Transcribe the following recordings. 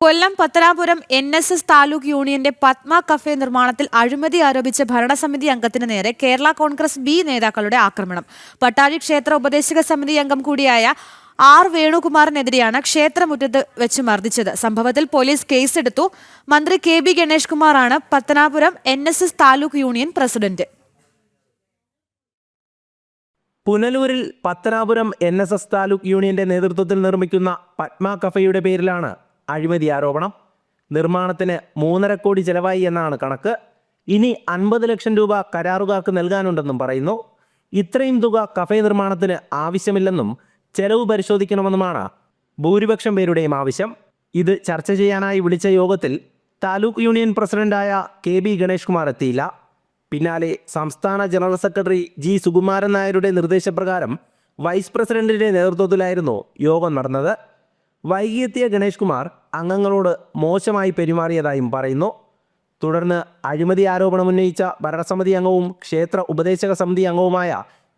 കൊല്ലം Pathanapuram NSS taluk യൂണിയന്റെ Padma cafe നിർമ്മാണത്തിൽ അഴിമതി ആരോപിച്ച ഭരണസമിതി അംഗത്തിന് നേരെ കേരള കോൺഗ്രസ് ബി നേതാക്കളുടെ ആക്രമണം. പട്ടാഴി ക്ഷേത്ര ഉപദേശക സമിതി അംഗം കൂടിയായ R. വേണുകുമാറിനെതിരെയാണ് ക്ഷേത്രമുറ്റത്ത് വെച്ച് മർദ്ദിച്ചത്. സംഭവത്തിൽ പോലീസ് കേസെടുത്തു. മന്ത്രി KB ഗണേഷ് കുമാറാണ് Pathanapuram NSS taluk union president. പുനലൂരിൽ പത്തനാപുരം NSS താലൂക്ക് യൂണിയന്റെ നേതൃത്വത്തിൽ നിർമ്മിക്കുന്ന പത്മ കഫയുടെ പേരിലാണ് അഴിമതി ആരോപണം. നിർമ്മാണത്തിന് 3.5 കോടി ചെലവായി എന്നാണ് കണക്ക്. ഇനി 50 ലക്ഷം രൂപ കരാറുകാർക്ക് നൽകാനുണ്ടെന്നും പറയുന്നു. ഇത്രയും തുക കഫേ നിർമ്മാണത്തിന് ആവശ്യമില്ലെന്നും ചെലവ് പരിശോധിക്കണമെന്നുമാണ് ഭൂരിപക്ഷം പേരുടെയും ആവശ്യം. ഇത് ചർച്ച ചെയ്യാനായി വിളിച്ച യോഗത്തിൽ താലൂക്ക് യൂണിയൻ പ്രസിഡന്റായ KB ഗണേഷ് കുമാർ എത്തിയില്ല. പിന്നാലെ സംസ്ഥാന ജനറൽ സെക്രട്ടറി G. സുകുമാരൻ നായരുടെ നിർദ്ദേശപ്രകാരം വൈസ് പ്രസിഡന്റിന്റെ നേതൃത്വത്തിലായിരുന്നു യോഗം നടന്നത്. വൈകിയെത്തിയ ഗണേഷ് കുമാർ അംഗങ്ങളോട് മോശമായി പെരുമാറിയതായും പറയുന്നു. തുടർന്ന് അഴിമതി ആരോപണം ഉന്നയിച്ച ഭരണസമിതി അംഗവും ക്ഷേത്ര ഉപദേശക സമിതി അംഗവുമായ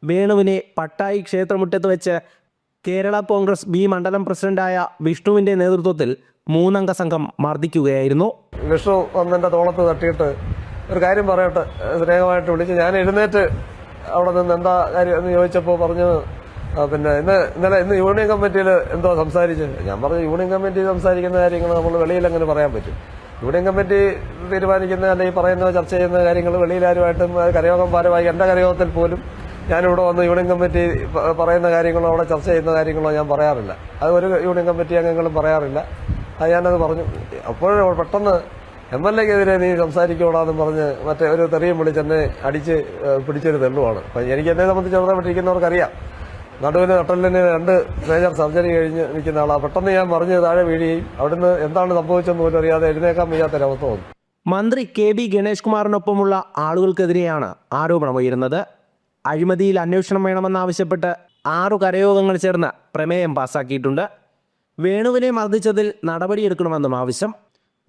വേണുവിനെ പട്ടായി ക്ഷേത്രമുറ്റത്ത് വെച്ച് കേരള കോൺഗ്രസ് ബി മണ്ഡലം പ്രസിഡന്റായ വിഷ്ണുവിന്റെ നേതൃത്വത്തിൽ 3 അംഗ സംഘം മർദ്ദിക്കുകയായിരുന്നു. വിഷ്ണു വന്നെൻ്റെ തോളത്ത് തട്ടിയിട്ട് ഒരു കാര്യം പറയട്ടെ സ്നേഹമായിട്ട് വിളിച്ച് ഞാൻ എഴുന്നേറ്റ് അവിടെ നിന്ന് എന്താ കാര്യം എന്ന് ചോദിച്ചപ്പോൾ പറഞ്ഞു, പിന്നെ ഇന്ന് യൂണിയൻ കമ്മിറ്റിയിൽ എന്തോ സംസാരിച്ചു. ഞാൻ പറഞ്ഞു, യൂണിയൻ കമ്മിറ്റി സംസാരിക്കുന്ന കാര്യങ്ങൾ നമ്മൾ വെളിയിൽ അങ്ങനെ പറയാൻ പറ്റും? യൂണിയൻ കമ്മിറ്റി തീരുമാനിക്കുന്ന അല്ലെങ്കിൽ പറയുന്ന ചർച്ച ചെയ്യുന്ന കാര്യങ്ങൾ വെളിയിൽ ആരുമായിട്ടും കരയോഗം ഭാരവാഹി എൻ്റെ കരയോഗത്തിൽ പോലും ഞാനിവിടെ വന്ന് യൂണിയൻ കമ്മിറ്റി പറയുന്ന കാര്യങ്ങളോ അവിടെ ചർച്ച ചെയ്യുന്ന കാര്യങ്ങളോ ഞാൻ പറയാറില്ല. അത് ഒരു യൂണിയൻ കമ്മിറ്റി അംഗങ്ങളും പറയാറില്ല. അത് ഞാനത് പറഞ്ഞു. അപ്പോഴും പെട്ടെന്ന് MLA-ക്കെതിരെ നീ സംസാരിക്കോളാന്ന് പറഞ്ഞ് മറ്റേ ഒരു തെറിയും വിളിച്ച് എന്നെ അടിച്ച് പിടിച്ചൊരു തെള്ളുവാണ്. അപ്പം എനിക്ക് എന്നെ സംബന്ധിച്ചിടത്തോളം നടുവിന് നട്ടലിന് 2 മേജർ സർജറി കഴിഞ്ഞ് നിൽക്കുന്ന ആളാണ്. പെട്ടെന്ന് ഞാൻ മറിഞ്ഞ് താഴെ വീഴുകയും അവിടുന്ന് എന്താണ് സംഭവിച്ചെന്ന് പോലും അറിയാതെ എഴുന്നേക്കാൻ വയ്യാത്തൊരവസ്ഥ വന്നു. മന്ത്രി KB ഗണേഷ് കുമാറിനൊപ്പമുള്ള ആളുകൾക്കെതിരെയാണ് ആരോപണമുയരുന്നത്. അഴിമതിയിൽ അന്വേഷണം വേണമെന്നാവശ്യപ്പെട്ട് 6 കരയോഗങ്ങൾ ചേർന്ന് പ്രമേയം പാസാക്കിയിട്ടുണ്ട്. വേണുവിനെ മർദ്ദിച്ചതിൽ നടപടിയെടുക്കണമെന്നും ആവശ്യം.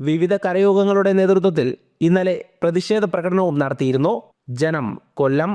വിവിധ കരയോഗങ്ങളുടെ നേതൃത്വത്തിൽ ഇന്നലെ പ്രതിഷേധ പ്രകടനവും നടത്തിയിരുന്നു. ജനം, കൊല്ലം.